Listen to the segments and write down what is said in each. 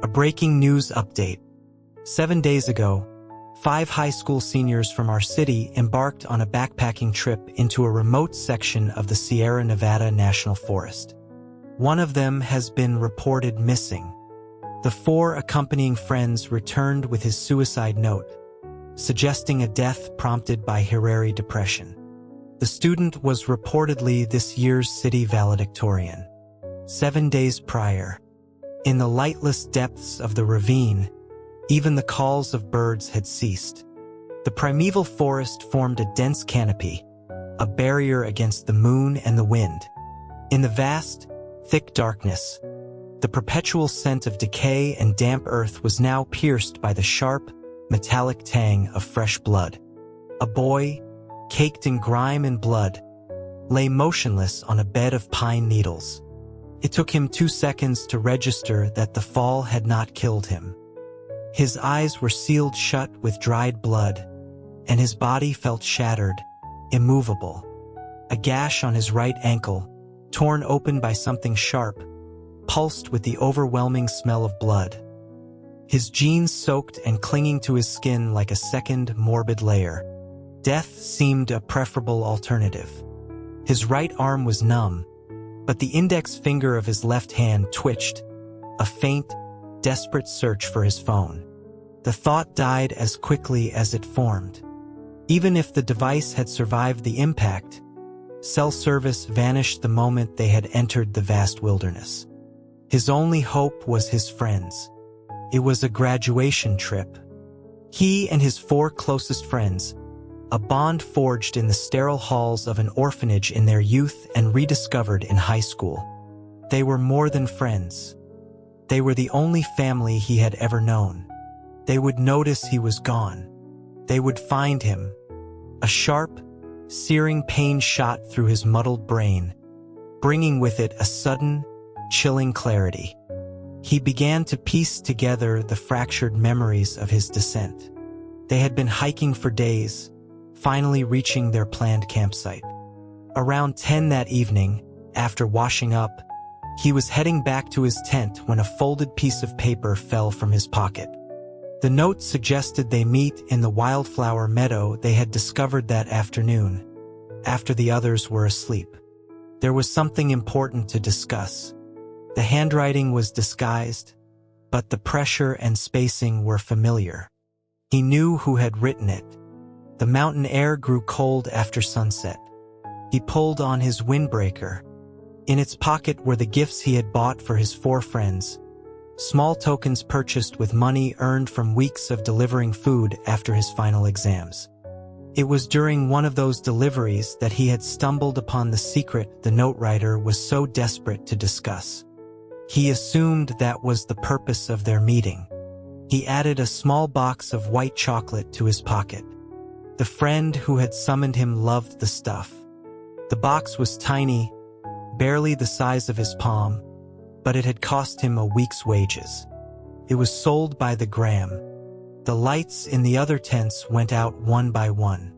A breaking news update. 7 days ago, 5 high school seniors from our city embarked on a backpacking trip into a remote section of the Sierra Nevada National Forest. One of them has been reported missing. The 4 accompanying friends returned with his suicide note, suggesting a death prompted by Harari depression. The student was reportedly this year's city valedictorian. 7 days prior, in the lightless depths of the ravine, even the calls of birds had ceased. The primeval forest formed a dense canopy, a barrier against the moon and the wind. In the vast, thick darkness, the perpetual scent of decay and damp earth was now pierced by the sharp, metallic tang of fresh blood. A boy, caked in grime and blood, lay motionless on a bed of pine needles. It took him 2 seconds to register that the fall had not killed him. His eyes were sealed shut with dried blood, and his body felt shattered, immovable. A gash on his right ankle, torn open by something sharp, pulsed with the overwhelming smell of blood. His jeans soaked and clinging to his skin like a second, morbid layer. Death seemed a preferable alternative. His right arm was numb, but the index finger of his left hand twitched, a faint, desperate search for his phone. The thought died as quickly as it formed. Even if the device had survived the impact, cell service vanished the moment they had entered the vast wilderness. His only hope was his friends. It was a graduation trip. He and his 4 closest friends, a bond forged in the sterile halls of an orphanage in their youth and rediscovered in high school. They were more than friends. They were the only family he had ever known. They would notice he was gone. They would find him. A sharp, searing pain shot through his muddled brain, bringing with it a sudden, chilling clarity. He began to piece together the fractured memories of his descent. They had been hiking for days, finally reaching their planned campsite. Around 10 that evening, after washing up, he was heading back to his tent when a folded piece of paper fell from his pocket. The note suggested they meet in the wildflower meadow they had discovered that afternoon, after the others were asleep. There was something important to discuss. The handwriting was disguised, but the pressure and spacing were familiar. He knew who had written it. The mountain air grew cold after sunset. He pulled on his windbreaker. In its pocket were the gifts he had bought for his 4 friends, small tokens purchased with money earned from weeks of delivering food after his final exams. It was during one of those deliveries that he had stumbled upon the secret the note writer was so desperate to discuss. He assumed that was the purpose of their meeting. He added a small box of white chocolate to his pocket. The friend who had summoned him loved the stuff. The box was tiny, barely the size of his palm, but it had cost him a week's wages. It was sold by the gram. The lights in the other tents went out one by one.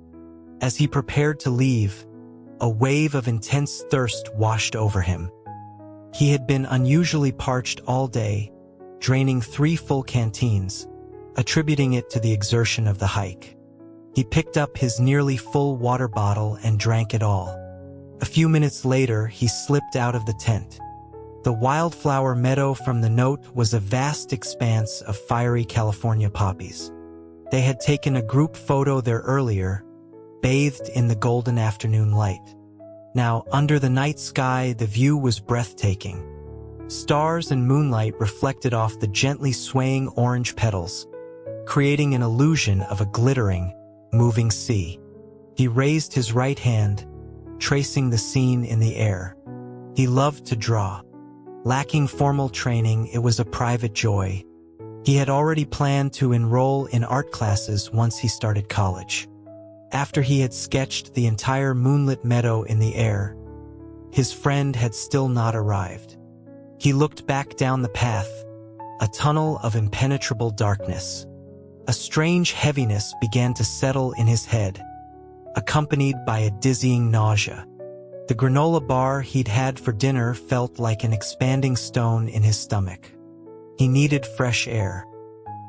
As he prepared to leave, a wave of intense thirst washed over him. He had been unusually parched all day, draining 3 full canteens, attributing it to the exertion of the hike. He picked up his nearly full water bottle and drank it all. A few minutes later, he slipped out of the tent. The wildflower meadow from the note was a vast expanse of fiery California poppies. They had taken a group photo there earlier, bathed in the golden afternoon light. Now, under the night sky, the view was breathtaking. Stars and moonlight reflected off the gently swaying orange petals, creating an illusion of a glittering, moving sea. He raised his right hand, tracing the scene in the air. He loved to draw. Lacking formal training, it was a private joy. He had already planned to enroll in art classes once he started college. After he had sketched the entire moonlit meadow in the air, his friend had still not arrived. He looked back down the path, a tunnel of impenetrable darkness. A strange heaviness began to settle in his head, accompanied by a dizzying nausea. The granola bar he'd had for dinner felt like an expanding stone in his stomach. He needed fresh air.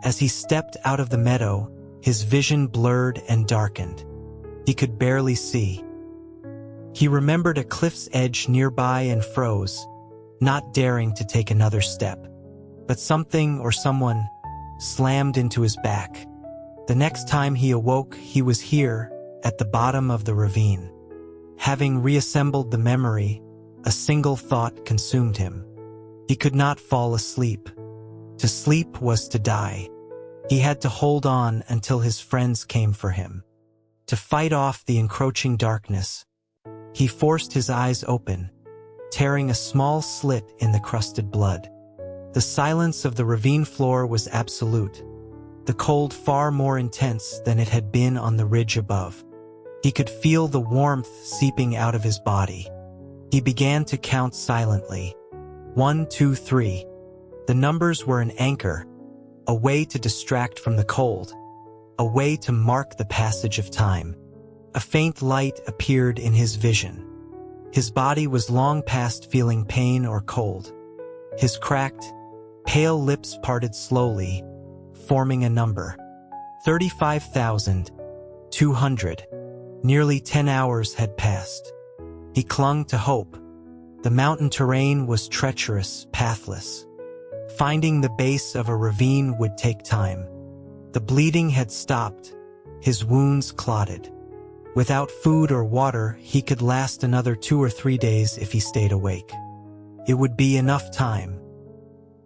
As he stepped out of the meadow, his vision blurred and darkened. He could barely see. He remembered a cliff's edge nearby and froze, not daring to take another step. But something or someone slammed into his back. The next time he awoke, he was here, at the bottom of the ravine. Having reassembled the memory, a single thought consumed him. He could not fall asleep. To sleep was to die. He had to hold on until his friends came for him. To fight off the encroaching darkness, he forced his eyes open, tearing a small slit in the crusted blood. The silence of the ravine floor was absolute, the cold far more intense than it had been on the ridge above. He could feel the warmth seeping out of his body. He began to count silently. 1, 2, 3. The numbers were an anchor, a way to distract from the cold, a way to mark the passage of time. A faint light appeared in his vision. His body was long past feeling pain or cold. His cracked, pale lips parted slowly, forming a number. 35,200. Nearly 10 hours had passed. He clung to hope. The mountain terrain was treacherous, pathless. Finding the base of a ravine would take time. The bleeding had stopped, his wounds clotted. Without food or water, he could last another 2 or 3 days if he stayed awake. It would be enough time.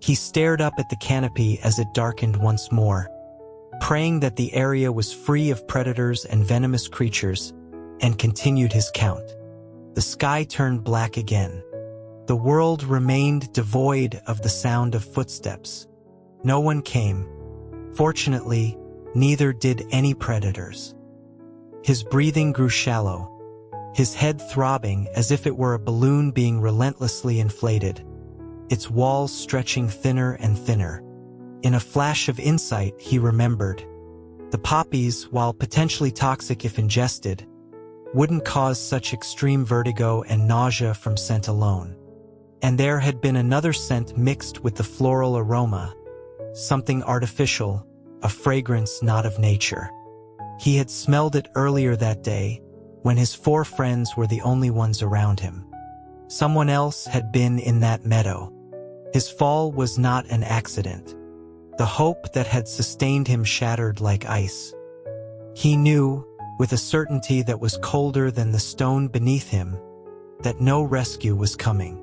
He stared up at the canopy as it darkened once more, praying that the area was free of predators and venomous creatures, and continued his count. The sky turned black again. The world remained devoid of the sound of footsteps. No one came. Fortunately, neither did any predators. His breathing grew shallow, his head throbbing as if it were a balloon being relentlessly inflated, its walls stretching thinner and thinner. In a flash of insight, he remembered. The poppies, while potentially toxic if ingested, wouldn't cause such extreme vertigo and nausea from scent alone. And there had been another scent mixed with the floral aroma, something artificial, a fragrance not of nature. He had smelled it earlier that day, when his 4 friends were the only ones around him. Someone else had been in that meadow. His fall was not an accident. The hope that had sustained him shattered like ice. He knew, with a certainty that was colder than the stone beneath him, that no rescue was coming.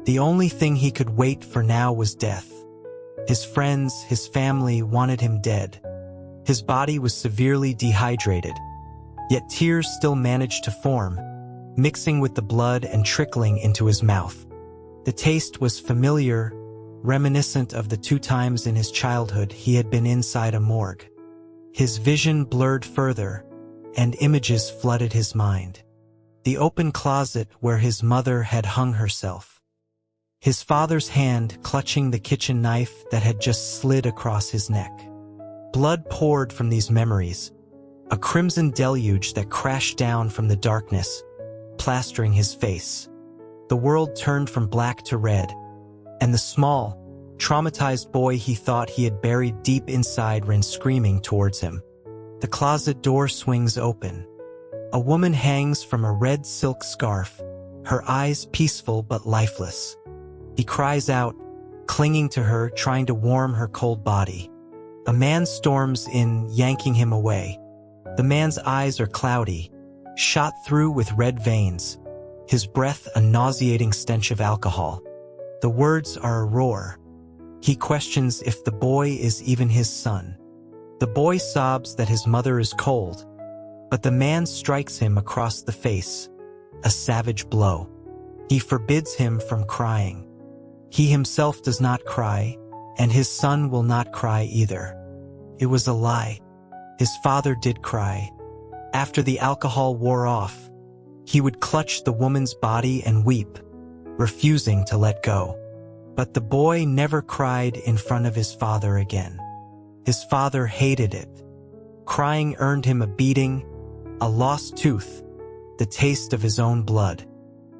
The only thing he could wait for now was death. His friends, his family wanted him dead. His body was severely dehydrated, yet tears still managed to form, mixing with the blood and trickling into his mouth. The taste was familiar, reminiscent of the 2 times in his childhood he had been inside a morgue. His vision blurred further, and images flooded his mind. The open closet where his mother had hung herself. His father's hand clutching the kitchen knife that had just slid across his neck. Blood poured from these memories, a crimson deluge that crashed down from the darkness, plastering his face. The world turned from black to red, and the small, traumatized boy he thought he had buried deep inside ran screaming towards him. The closet door swings open. A woman hangs from a red silk scarf, her eyes peaceful but lifeless. He cries out, clinging to her, trying to warm her cold body. A man storms in, yanking him away. The man's eyes are cloudy, shot through with red veins, his breath a nauseating stench of alcohol. The words are a roar. He questions if the boy is even his son. The boy sobs that his mother is cold, but the man strikes him across the face, a savage blow. He forbids him from crying. He himself does not cry, and his son will not cry either. It was a lie. His father did cry. After the alcohol wore off, he would clutch the woman's body and weep, refusing to let go. But the boy never cried in front of his father again. His father hated it. Crying earned him a beating, a lost tooth, the taste of his own blood.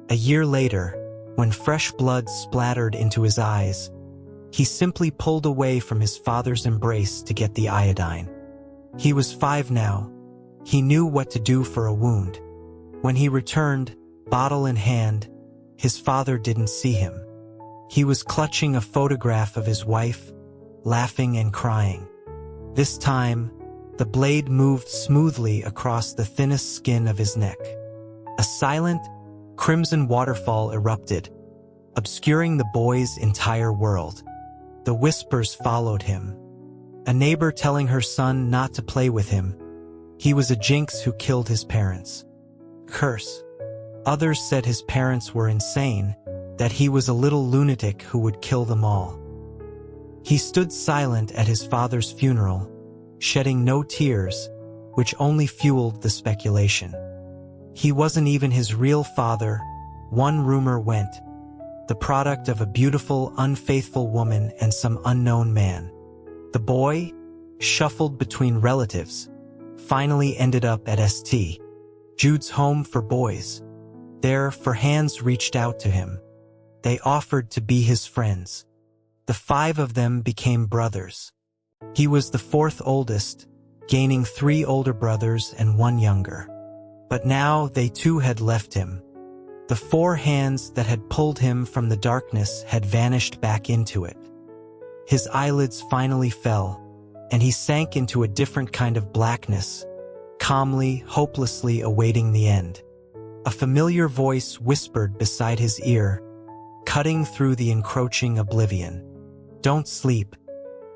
A year later, when fresh blood splattered into his eyes, He simply pulled away from his father's embrace to get the iodine. He was 5 now. He knew what to do for a wound. When he returned, bottle in hand, his father didn't see him. He was clutching a photograph of his wife, laughing and crying. This time, the blade moved smoothly across the thinnest skin of his neck. A silent, crimson waterfall erupted, obscuring the boy's entire world. The whispers followed him. A neighbor telling her son not to play with him. He was a jinx who killed his parents. Curse. Others said his parents were insane, that he was a little lunatic who would kill them all. He stood silent at his father's funeral, shedding no tears, which only fueled the speculation. He wasn't even his real father, one rumor went, the product of a beautiful, unfaithful woman and some unknown man. The boy, shuffled between relatives, finally ended up at St. Jude's Home for Boys. There, for hands reached out to him. They offered to be his friends. The 5 of them became brothers. He was the 4th oldest, gaining 3 older brothers and 1 younger. But now they too had left him. The 4 hands that had pulled him from the darkness had vanished back into it. His eyelids finally fell, and he sank into a different kind of blackness, calmly, hopelessly awaiting the end. A familiar voice whispered beside his ear, cutting through the encroaching oblivion. "Don't sleep."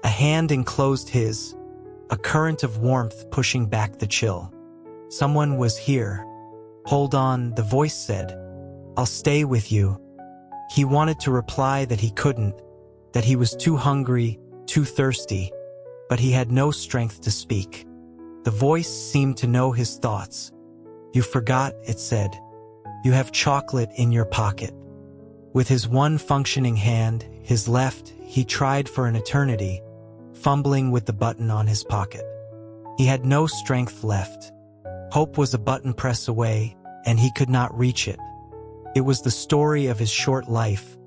A hand enclosed his, a current of warmth pushing back the chill. Someone was here. "Hold on," the voice said. "I'll stay with you." He wanted to reply that he couldn't, that he was too hungry, too thirsty, but he had no strength to speak. The voice seemed to know his thoughts. "You forgot," it said. "You have chocolate in your pocket." With his one functioning hand, his left, he tried for an eternity, fumbling with the button on his pocket. He had no strength left. Hope was a button press away, and he could not reach it. It was the story of his short life,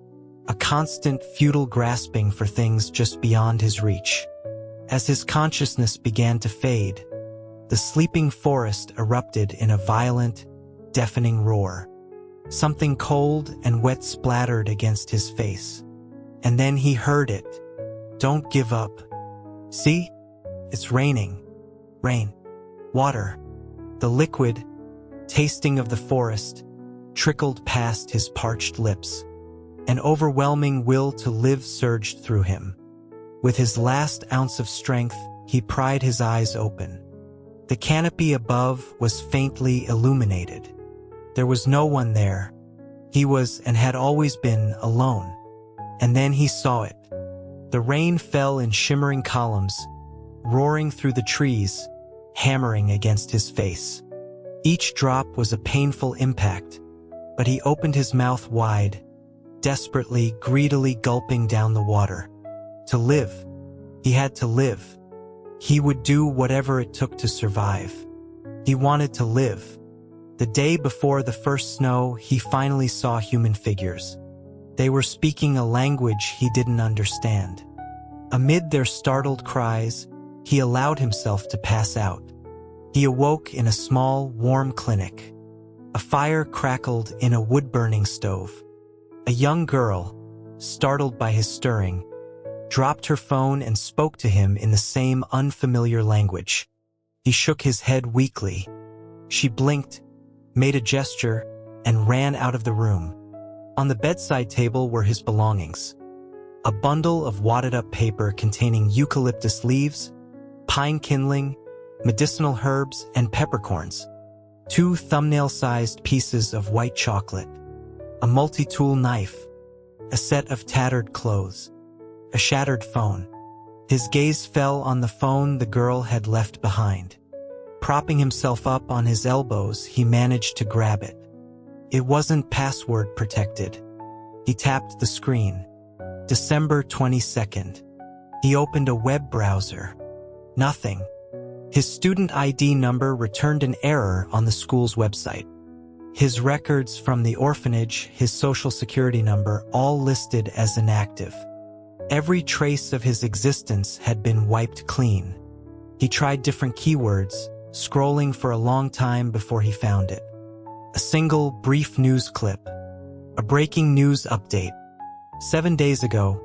a constant, futile grasping for things just beyond his reach. As his consciousness began to fade, the sleeping forest erupted in a violent, deafening roar. Something cold and wet splattered against his face. And then he heard it. "Don't give up. See? It's raining. Rain. Water." The liquid, tasting of the forest, trickled past his parched lips. An overwhelming will to live surged through him. With his last ounce of strength, he pried his eyes open. The canopy above was faintly illuminated. There was no one there. He was, and had always been, alone. And then he saw it. The rain fell in shimmering columns, roaring through the trees, hammering against his face. Each drop was a painful impact, but he opened his mouth wide, desperately, greedily gulping down the water. To live. He had to live. He would do whatever it took to survive. He wanted to live. The day before the first snow, he finally saw human figures. They were speaking a language he didn't understand. Amid their startled cries, he allowed himself to pass out. He awoke in a small, warm clinic. A fire crackled in a wood-burning stove. A young girl, startled by his stirring, dropped her phone and spoke to him in the same unfamiliar language. He shook his head weakly. She blinked, made a gesture, and ran out of the room. On the bedside table were his belongings. A bundle of wadded-up paper containing eucalyptus leaves, pine kindling, medicinal herbs, and peppercorns. 2 thumbnail-sized pieces of white chocolate. A multi-tool knife. A set of tattered clothes. A shattered phone. His gaze fell on the phone the girl had left behind. Propping himself up on his elbows, he managed to grab it. It wasn't password protected. He tapped the screen. December 22nd. He opened a web browser. Nothing. His student ID number returned an error on the school's website. His records from the orphanage, his social security number, all listed as inactive. Every trace of his existence had been wiped clean. He tried different keywords, scrolling for a long time before he found it. A single, brief news clip. A breaking news update. 7 days ago,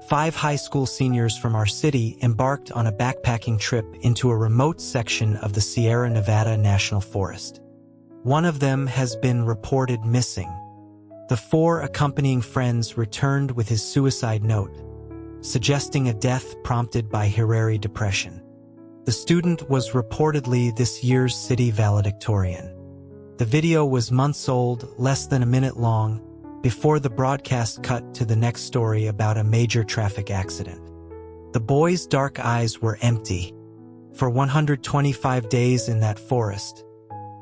5 high school seniors from our city embarked on a backpacking trip into a remote section of the Sierra Nevada National Forest. One of them has been reported missing. The 4 accompanying friends returned with his suicide note, suggesting a death prompted by Harari depression. The student was reportedly this year's city valedictorian. The video was months old, less than a minute long, before the broadcast cut to the next story about a major traffic accident. The boy's dark eyes were empty. For 125 days in that forest,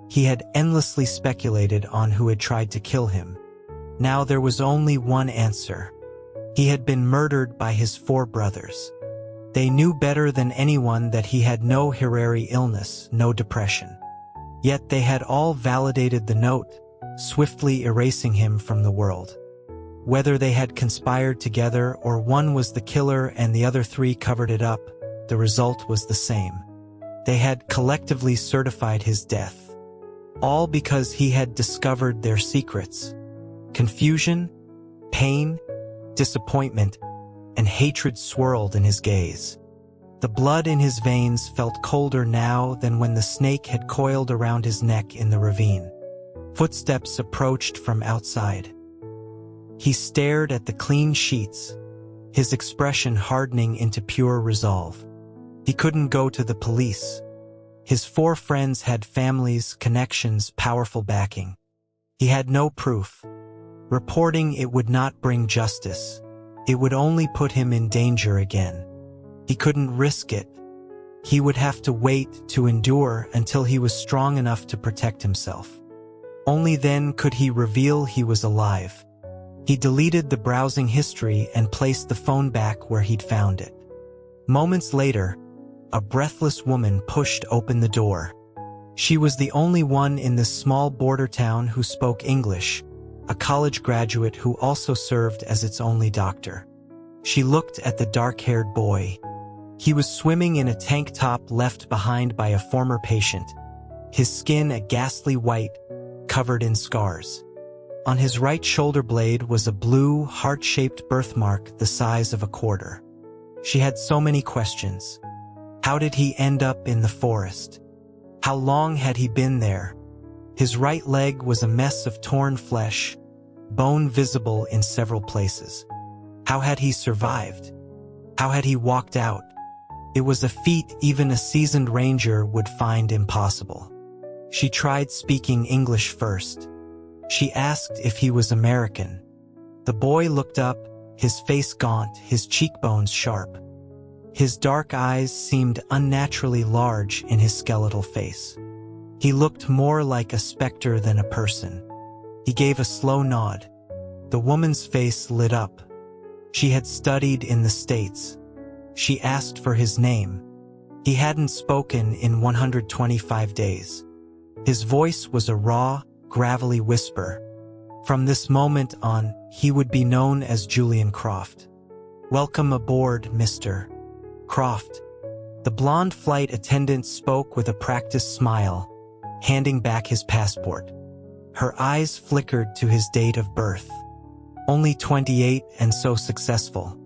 he had endlessly speculated on who had tried to kill him. Now there was only one answer. He had been murdered by his 4 brothers. They knew better than anyone that he had no Harari illness, no depression. Yet they had all validated the note, swiftly erasing him from the world. Whether they had conspired together or one was the killer and the other 3 covered it up, the result was the same. They had collectively certified his death. All because he had discovered their secrets. Confusion, pain, disappointment, and hatred swirled in his gaze. The blood in his veins felt colder now than when the snake had coiled around his neck in the ravine. Footsteps approached from outside. He stared at the clean sheets, his expression hardening into pure resolve. He couldn't go to the police. His 4 friends had families, connections, powerful backing. He had no proof. Reporting it would not bring justice. It would only put him in danger again. He couldn't risk it. He would have to wait to endure until he was strong enough to protect himself. Only then could he reveal he was alive. He deleted the browsing history and placed the phone back where he'd found it. Moments later, a breathless woman pushed open the door. She was the only one in this small border town who spoke English, a college graduate who also served as its only doctor. She looked at the dark-haired boy. He was swimming in a tank top left behind by a former patient, his skin a ghastly white, covered in scars. On his right shoulder blade was a blue, heart-shaped birthmark the size of a quarter. She had so many questions. How did he end up in the forest? How long had he been there? His right leg was a mess of torn flesh, bone visible in several places. How had he survived? How had he walked out? It was a feat even a seasoned ranger would find impossible. She tried speaking English first. She asked if he was American. The boy looked up, his face gaunt, his cheekbones sharp. His dark eyes seemed unnaturally large in his skeletal face. He looked more like a specter than a person. He gave a slow nod. The woman's face lit up. She had studied in the States. She asked for his name. He hadn't spoken in 125 days. His voice was a raw, gravelly whisper. From this moment on, he would be known as Julian Croft. "Welcome aboard, Mr. Croft." The blonde flight attendant spoke with a practiced smile, handing back his passport. Her eyes flickered to his date of birth. Only 28 and so successful.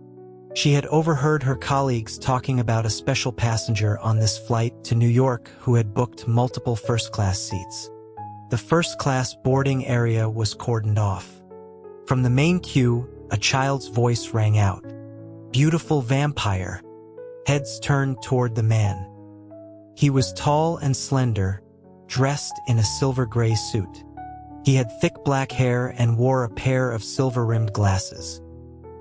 She had overheard her colleagues talking about a special passenger on this flight to New York who had booked multiple first-class seats. The first-class boarding area was cordoned off. From the main queue, a child's voice rang out. "Beautiful vampire." Heads turned toward the man. He was tall and slender, dressed in a silver-gray suit. He had thick black hair and wore a pair of silver-rimmed glasses.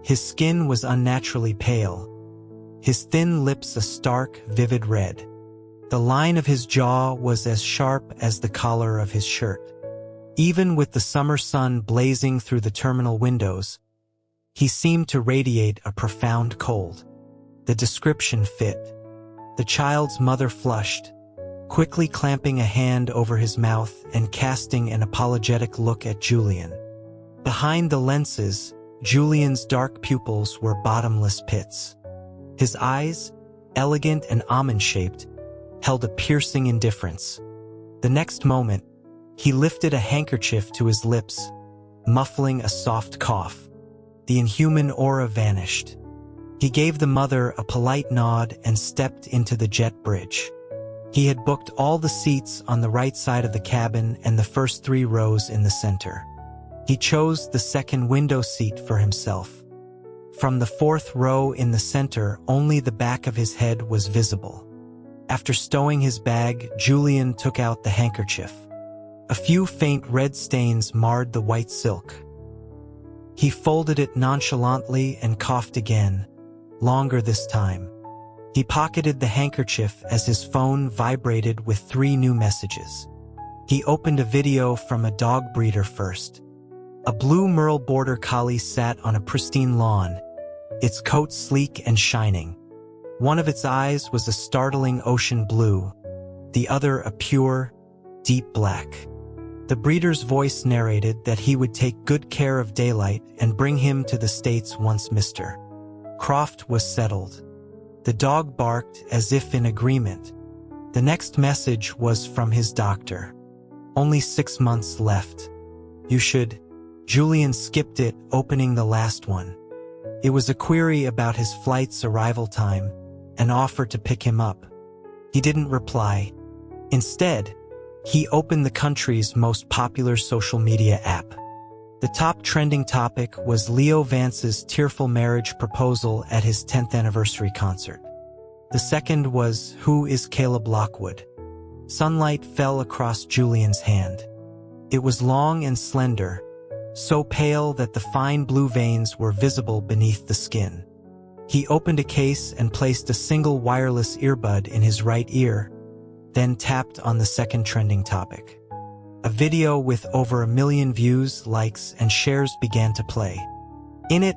His skin was unnaturally pale, his thin lips a stark, vivid red. The line of his jaw was as sharp as the collar of his shirt. Even with the summer sun blazing through the terminal windows, he seemed to radiate a profound cold. The description fit. The child's mother flushed, quickly clamping a hand over his mouth and casting an apologetic look at Julian. Behind the lenses, Julian's dark pupils were bottomless pits. His eyes, elegant and almond-shaped, held a piercing indifference. The next moment, he lifted a handkerchief to his lips, muffling a soft cough. The inhuman aura vanished. He gave the mother a polite nod and stepped into the jet bridge. He had booked all the seats on the right side of the cabin and the first 3 rows in the center. He chose the second window seat for himself. From the 4th row in the center, only the back of his head was visible. After stowing his bag, Julian took out the handkerchief. A few faint red stains marred the white silk. He folded it nonchalantly and coughed again, longer this time. He pocketed the handkerchief as his phone vibrated with 3 new messages. He opened a video from a dog breeder first. A blue Merle Border Collie sat on a pristine lawn, its coat sleek and shining. One of its eyes was a startling ocean blue, the other a pure, deep black. The breeder's voice narrated that he would take good care of Daylight and bring him to the States once Mr. Croft was settled. The dog barked as if in agreement. The next message was from his doctor. Only 6 months left. You should. Julian skipped it, opening the last one. It was a query about his flight's arrival time, an offer to pick him up. He didn't reply. Instead, he opened the country's most popular social media app. The top trending topic was Leo Vance's tearful marriage proposal at his 10th anniversary concert. The second was, who is Caleb Lockwood? Sunlight fell across Julian's hand. It was long and slender, so pale that the fine blue veins were visible beneath the skin. He opened a case and placed a single wireless earbud in his right ear, then tapped on the second trending topic. A video with over 1 million views, likes, and shares began to play. In it,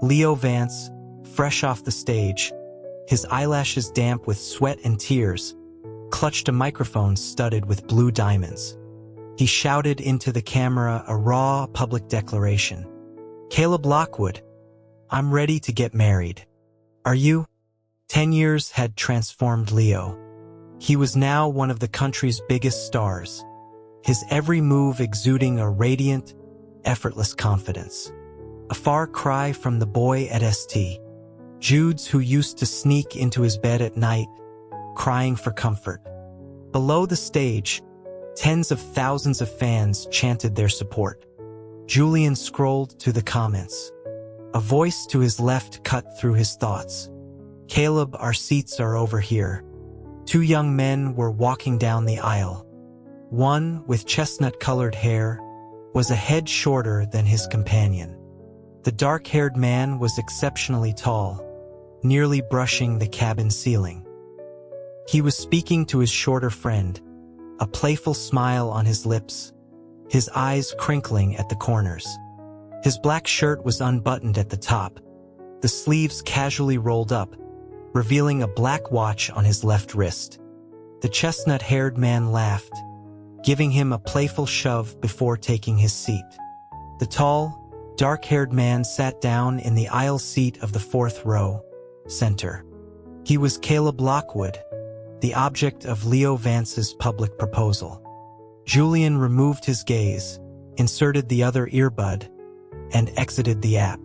Leo Vance, fresh off the stage, his eyelashes damp with sweat and tears, clutched a microphone studded with blue diamonds. He shouted into the camera a raw, public declaration. Caleb Lockwood, I'm ready to get married. Are you? 10 years had transformed Leo. He was now one of the country's biggest stars, his every move exuding a radiant, effortless confidence. A far cry from the boy at St. Jude's who used to sneak into his bed at night, crying for comfort. Below the stage, tens of thousands of fans chanted their support. Julian scrolled to the comments. A voice to his left cut through his thoughts. Caleb, our seats are over here. 2 young men were walking down the aisle. One, with chestnut-colored hair, was a head shorter than his companion. The dark-haired man was exceptionally tall, nearly brushing the cabin ceiling. He was speaking to his shorter friend, a playful smile on his lips, his eyes crinkling at the corners. His black shirt was unbuttoned at the top, the sleeves casually rolled up, revealing a black watch on his left wrist. The chestnut-haired man laughed, giving him a playful shove before taking his seat. The tall, dark-haired man sat down in the aisle seat of the 4th row, center. He was Caleb Lockwood, the object of Leo Vance's public proposal. Julian removed his gaze, inserted the other earbud, and exited the app.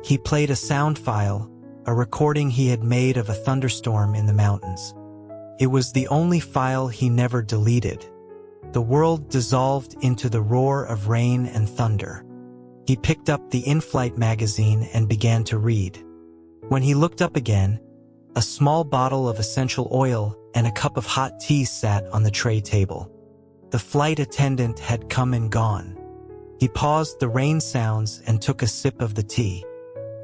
He played a sound file, a recording he had made of a thunderstorm in the mountains. It was the only file he never deleted. The world dissolved into the roar of rain and thunder. He picked up the in-flight magazine and began to read. When he looked up again, a small bottle of essential oil and a cup of hot tea sat on the tray table. The flight attendant had come and gone. He paused the rain sounds and took a sip of the tea.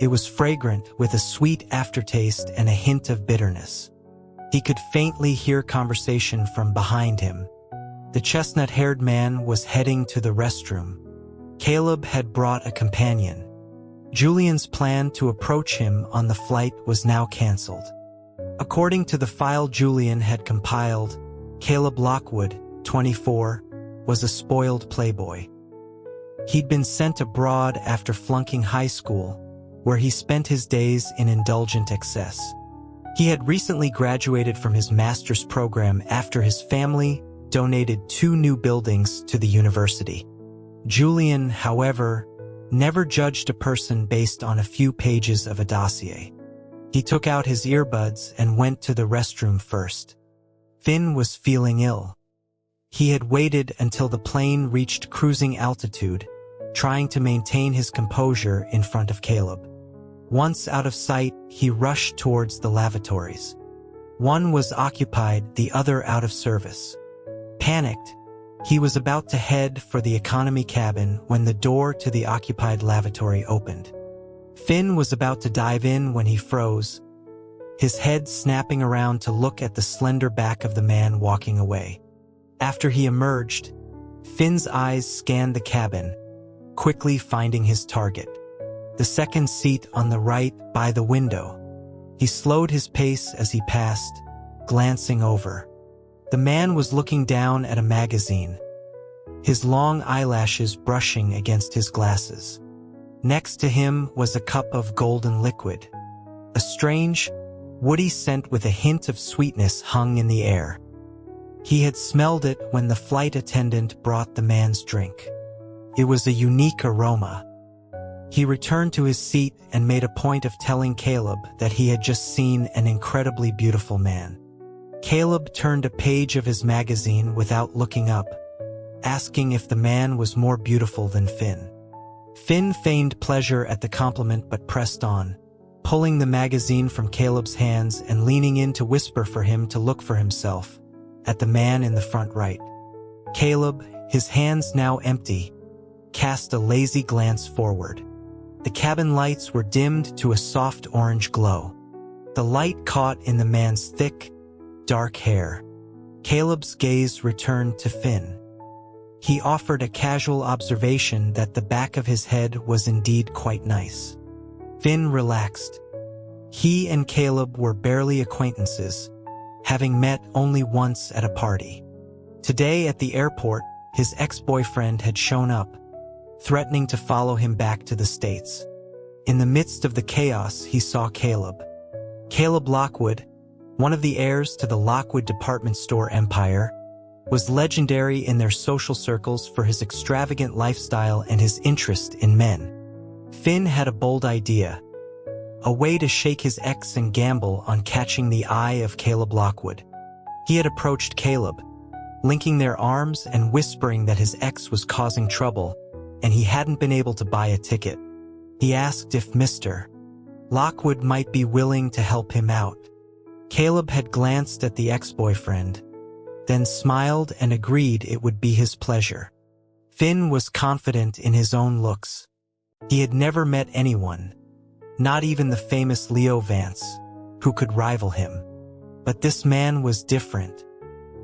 It was fragrant, with a sweet aftertaste and a hint of bitterness. He could faintly hear conversation from behind him. The chestnut-haired man was heading to the restroom. Caleb had brought a companion. Julian's plan to approach him on the flight was now canceled. According to the file Julian had compiled, Caleb Lockwood, 24, was a spoiled playboy. He'd been sent abroad after flunking high school, where he spent his days in indulgent excess. He had recently graduated from his master's program after his family donated 2 new buildings to the university. Julian, however, never judged a person based on a few pages of a dossier. He took out his earbuds and went to the restroom first. Finn was feeling ill. He had waited until the plane reached cruising altitude, trying to maintain his composure in front of Caleb. Once out of sight, he rushed towards the lavatories. One was occupied, the other out of service. Panicked, he was about to head for the economy cabin when the door to the occupied lavatory opened. Finn was about to dive in when he froze, his head snapping around to look at the slender back of the man walking away. After he emerged, Finn's eyes scanned the cabin, quickly finding his target. The second seat on the right by the window. He slowed his pace as he passed, glancing over. The man was looking down at a magazine, his long eyelashes brushing against his glasses. Next to him was a cup of golden liquid. A strange, woody scent with a hint of sweetness hung in the air. He had smelled it when the flight attendant brought the man's drink. It was a unique aroma. He returned to his seat and made a point of telling Caleb that he had just seen an incredibly beautiful man. Caleb turned a page of his magazine without looking up, asking if the man was more beautiful than Finn. Finn feigned pleasure at the compliment but pressed on, pulling the magazine from Caleb's hands and leaning in to whisper for him to look for himself at the man in the front right. Caleb, his hands now empty, cast a lazy glance forward. The cabin lights were dimmed to a soft orange glow. The light caught in the man's thick, dark hair. Caleb's gaze returned to Finn. He offered a casual observation that the back of his head was indeed quite nice. Finn relaxed. He and Caleb were barely acquaintances, having met only once at a party. Today at the airport, his ex-boyfriend had shown up, threatening to follow him back to the States. In the midst of the chaos, he saw Caleb. Caleb Lockwood, one of the heirs to the Lockwood department store empire, was legendary in their social circles for his extravagant lifestyle and his interest in men. Finn had a bold idea, a way to shake his ex and gamble on catching the eye of Caleb Lockwood. He had approached Caleb, linking their arms and whispering that his ex was causing trouble, and he hadn't been able to buy a ticket. He asked if Mr. Lockwood might be willing to help him out. Caleb had glanced at the ex-boyfriend, then smiled and agreed it would be his pleasure. Finn was confident in his own looks. He had never met anyone, not even the famous Leo Vance, who could rival him. But this man was different.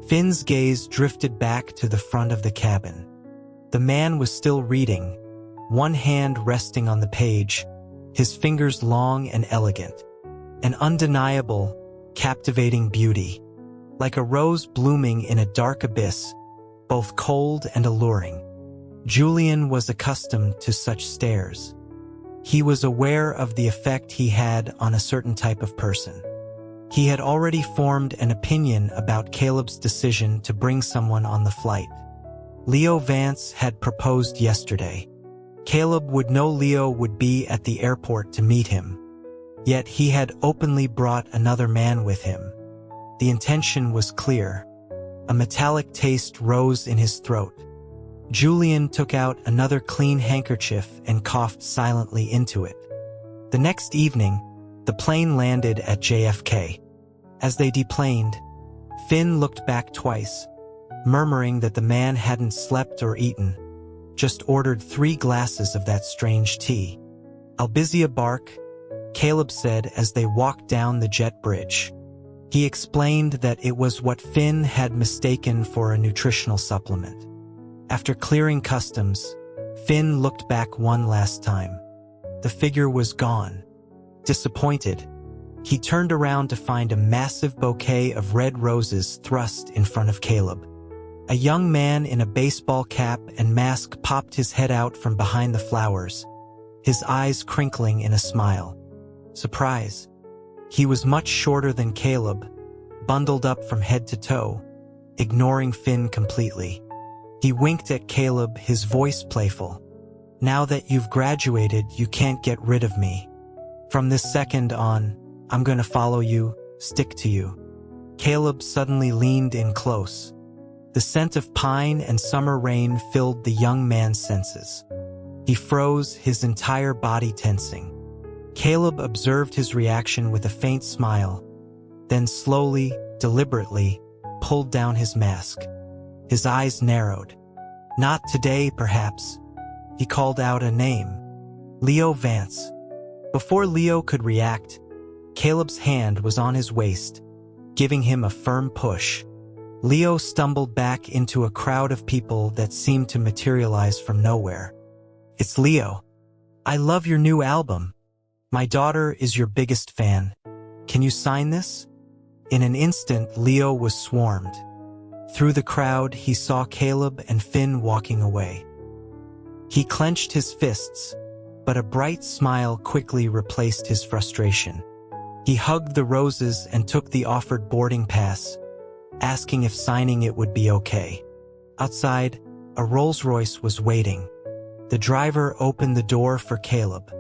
Finn's gaze drifted back to the front of the cabin. The man was still reading, one hand resting on the page, his fingers long and elegant. An undeniable, captivating beauty, like a rose blooming in a dark abyss, both cold and alluring. Julian was accustomed to such stares. He was aware of the effect he had on a certain type of person. He had already formed an opinion about Caleb's decision to bring someone on the flight. Leo Vance had proposed yesterday. Caleb would know Leo would be at the airport to meet him. Yet he had openly brought another man with him. The intention was clear. A metallic taste rose in his throat. Julian took out another clean handkerchief and coughed silently into it. The next evening, the plane landed at JFK. As they deplaned, Finn looked back twice, murmuring that the man hadn't slept or eaten, just ordered 3 glasses of that strange tea. Albizia Bark, Caleb said as they walked down the jet bridge. He explained that it was what Finn had mistaken for a nutritional supplement. After clearing customs, Finn looked back one last time. The figure was gone. Disappointed, he turned around to find a massive bouquet of red roses thrust in front of Caleb. A young man in a baseball cap and mask popped his head out from behind the flowers, his eyes crinkling in a smile. Surprise. He was much shorter than Caleb, bundled up from head to toe, ignoring Finn completely. He winked at Caleb, his voice playful. Now that you've graduated, you can't get rid of me. From this second on, I'm gonna follow you, stick to you. Caleb suddenly leaned in close. The scent of pine and summer rain filled the young man's senses. He froze, his entire body tensing. Caleb observed his reaction with a faint smile, then slowly, deliberately, pulled down his mask. His eyes narrowed. Not today, perhaps. He called out a name. Leo Vance. Before Leo could react, Caleb's hand was on his waist, giving him a firm push. Leo stumbled back into a crowd of people that seemed to materialize from nowhere. It's Leo. I love your new album. My daughter is your biggest fan. Can you sign this? In an instant, Leo was swarmed. Through the crowd, he saw Caleb and Finn walking away. He clenched his fists, but a bright smile quickly replaced his frustration. He hugged the roses and took the offered boarding pass, asking if signing it would be okay. Outside, a Rolls-Royce was waiting. The driver opened the door for Caleb.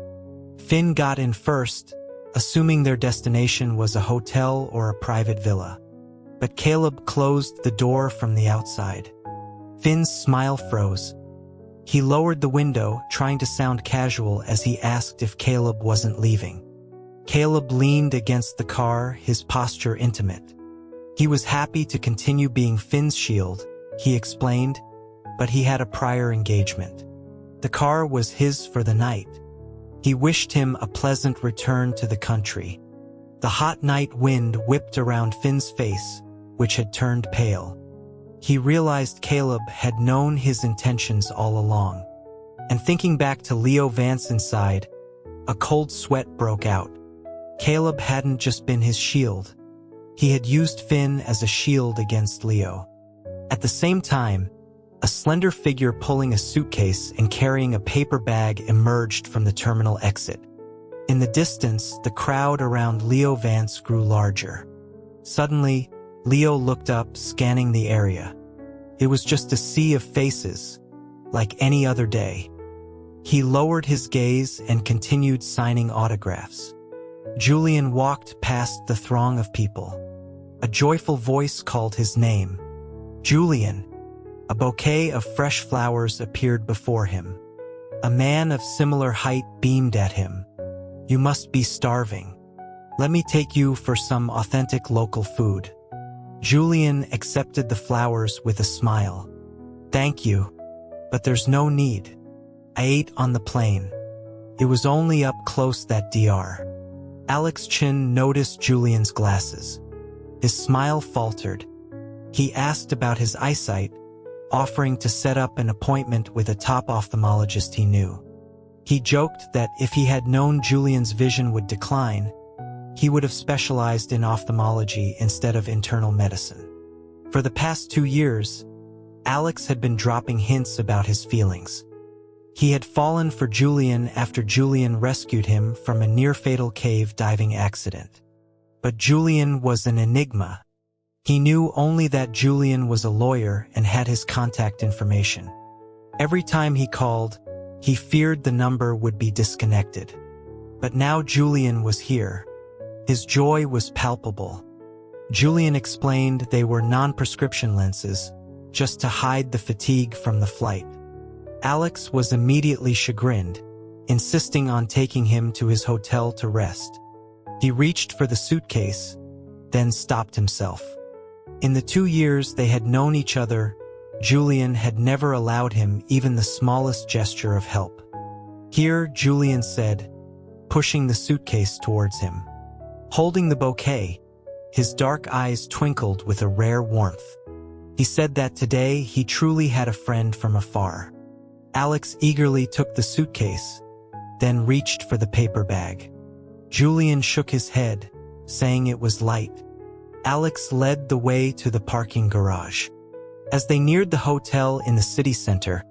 Finn got in first, assuming their destination was a hotel or a private villa. But Caleb closed the door from the outside. Finn's smile froze. He lowered the window, trying to sound casual as he asked if Caleb wasn't leaving. Caleb leaned against the car, his posture intimate. He was happy to continue being Finn's shield, he explained, but he had a prior engagement. The car was his for the night. He wished him a pleasant return to the country. The hot night wind whipped around Finn's face, which had turned pale. He realized Caleb had known his intentions all along. And thinking back to Leo Vance inside, a cold sweat broke out. Caleb hadn't just been his shield. He had used Finn as a shield against Leo. At the same time, a slender figure pulling a suitcase and carrying a paper bag emerged from the terminal exit. In the distance, the crowd around Leo Vance grew larger. Suddenly, Leo looked up, scanning the area. It was just a sea of faces, like any other day. He lowered his gaze and continued signing autographs. Julian walked past the throng of people. A joyful voice called his name. Julian. A bouquet of fresh flowers appeared before him. A man of similar height beamed at him. You must be starving. Let me take you for some authentic local food. Julian accepted the flowers with a smile. Thank you, but there's no need. I ate on the plane. It was only up close that Dr. Alex Chin noticed Julian's glasses. His smile faltered. He asked about his eyesight, offering to set up an appointment with a top ophthalmologist he knew. He joked that if he had known Julian's vision would decline, he would have specialized in ophthalmology instead of internal medicine. For the past 2 years, Alex had been dropping hints about his feelings. He had fallen for Julian after Julian rescued him from a near-fatal cave diving accident. But Julian was an enigma. He knew only that Julian was a lawyer and had his contact information. Every time he called, he feared the number would be disconnected. But now Julian was here. His joy was palpable. Julian explained they were non-prescription lenses, just to hide the fatigue from the flight. Alex was immediately chagrined, insisting on taking him to his hotel to rest. He reached for the suitcase, then stopped himself. In the 2 years they had known each other, Julian had never allowed him even the smallest gesture of help. Here, Julian said, pushing the suitcase towards him. Holding the bouquet, his dark eyes twinkled with a rare warmth. He said that today he truly had a friend from afar. Alex eagerly took the suitcase, then reached for the paper bag. Julian shook his head, saying it was light. Alex led the way to the parking garage. As they neared the hotel in the city center,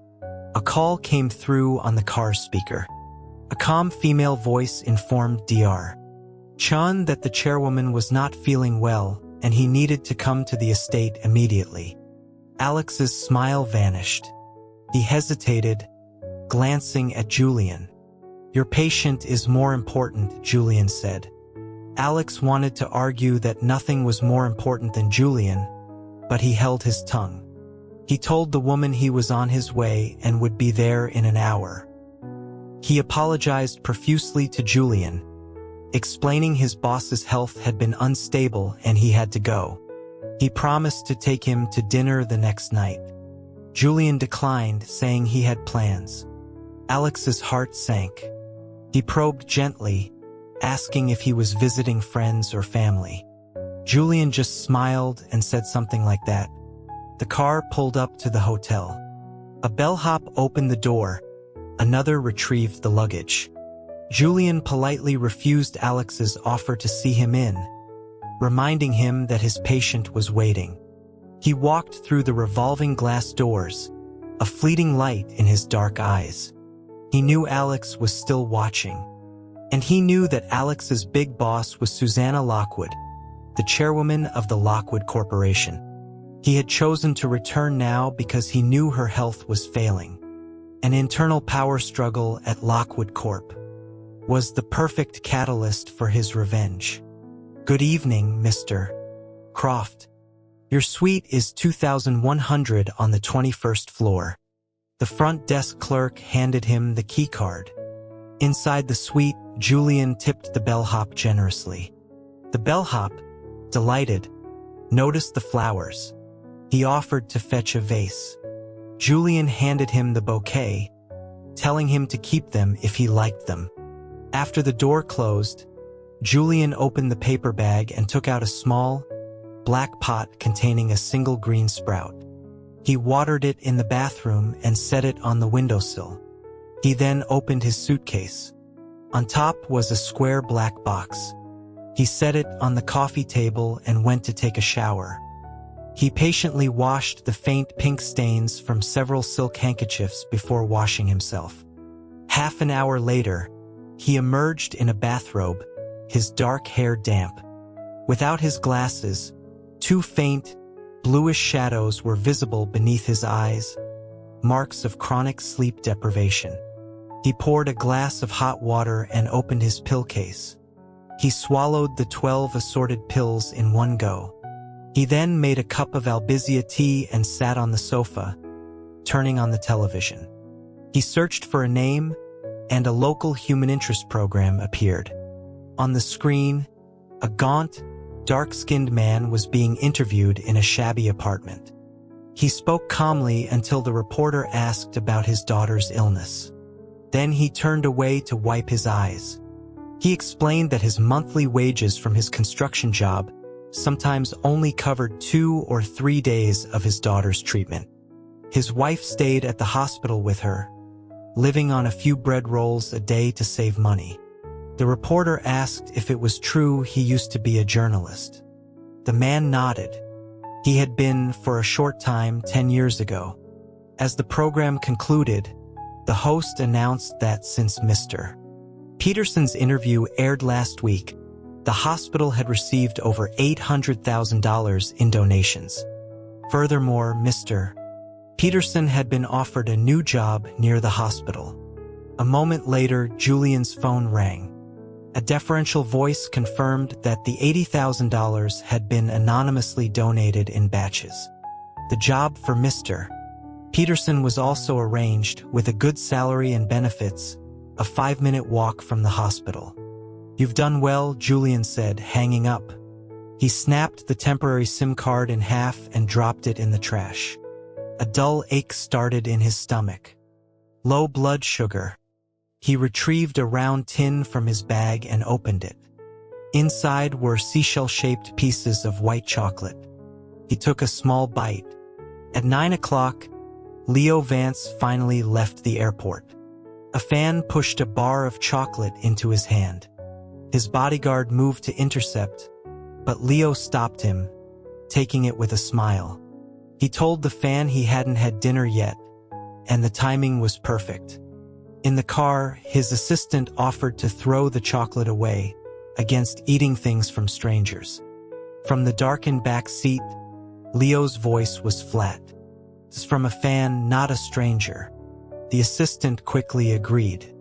a call came through on the car's speaker. A calm female voice informed Dr. Chun that the chairwoman was not feeling well and he needed to come to the estate immediately. Alex's smile vanished. He hesitated, glancing at Julian. "Your patient is more important," Julian said. Alex wanted to argue that nothing was more important than Julian, but he held his tongue. He told the woman he was on his way and would be there in an hour. He apologized profusely to Julian, explaining his boss's health had been unstable and he had to go. He promised to take him to dinner the next night. Julian declined, saying he had plans. Alex's heart sank. He probed gently, asking if he was visiting friends or family. Julian just smiled and said something like that. The car pulled up to the hotel. A bellhop opened the door. Another retrieved the luggage. Julian politely refused Alex's offer to see him in, reminding him that his patient was waiting. He walked through the revolving glass doors, a fleeting light in his dark eyes. He knew Alex was still watching. And he knew that Alex's big boss was Susanna Lockwood, the chairwoman of the Lockwood Corporation. He had chosen to return now because he knew her health was failing. An internal power struggle at Lockwood Corp was the perfect catalyst for his revenge. "Good evening, Mr. Croft. Your suite is 2100 on the 21st floor." The front desk clerk handed him the key card. Inside the suite, Julian tipped the bellhop generously. The bellhop, delighted, noticed the flowers. He offered to fetch a vase. Julian handed him the bouquet, telling him to keep them if he liked them. After the door closed, Julian opened the paper bag and took out a small, black pot containing a single green sprout. He watered it in the bathroom and set it on the windowsill. He then opened his suitcase. On top was a square black box. He set it on the coffee table and went to take a shower. He patiently washed the faint pink stains from several silk handkerchiefs before washing himself. Half an hour later, he emerged in a bathrobe, his dark hair damp. Without his glasses, two faint, bluish shadows were visible beneath his eyes, marks of chronic sleep deprivation. He poured a glass of hot water and opened his pill case. He swallowed the 12 assorted pills in one go. He then made a cup of Albizia tea and sat on the sofa, turning on the television. He searched for a name, and a local human interest program appeared. On the screen, a gaunt, dark-skinned man was being interviewed in a shabby apartment. He spoke calmly until the reporter asked about his daughter's illness. Then he turned away to wipe his eyes. He explained that his monthly wages from his construction job sometimes only covered 2 or 3 days of his daughter's treatment. His wife stayed at the hospital with her, living on a few bread rolls a day to save money. The reporter asked if it was true he used to be a journalist. The man nodded. He had been for a short time 10 years ago. As the program concluded, the host announced that since Mr. Peterson's interview aired last week, the hospital had received over $800,000 in donations. Furthermore, Mr. Peterson had been offered a new job near the hospital. A moment later, Julian's phone rang. A deferential voice confirmed that the $80,000 had been anonymously donated in batches. The job for Mr. Peterson was also arranged with a good salary and benefits, a 5-minute walk from the hospital. "You've done well," Julian said, hanging up. He snapped the temporary SIM card in half and dropped it in the trash. A dull ache started in his stomach. Low blood sugar. He retrieved a round tin from his bag and opened it. Inside were seashell-shaped pieces of white chocolate. He took a small bite. At 9 o'clock, Leo Vance finally left the airport. A fan pushed a bar of chocolate into his hand. His bodyguard moved to intercept, but Leo stopped him, taking it with a smile. He told the fan he hadn't had dinner yet, and the timing was perfect. In the car, his assistant offered to throw the chocolate away against eating things from strangers. From the darkened back seat, Leo's voice was flat. "It's from a fan, not a stranger." The assistant quickly agreed.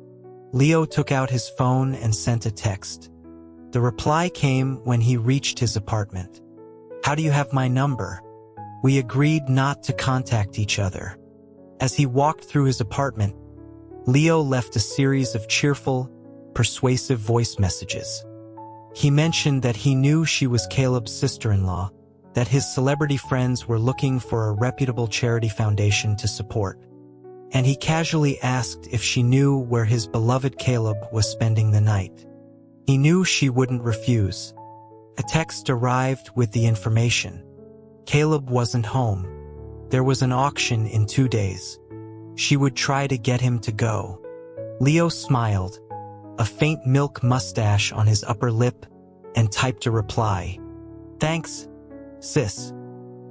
Leo took out his phone and sent a text. The reply came when he reached his apartment. "How do you have my number? We agreed not to contact each other." As he walked through his apartment, Leo left a series of cheerful, persuasive voice messages. He mentioned that he knew she was Caleb's sister-in-law, that his celebrity friends were looking for a reputable charity foundation to support, and he casually asked if she knew where his beloved Caleb was spending the night. He knew she wouldn't refuse. A text arrived with the information. Caleb wasn't home. There was an auction in 2 days. She would try to get him to go. Leo smiled, a faint milk mustache on his upper lip, and typed a reply. "Thanks, sis."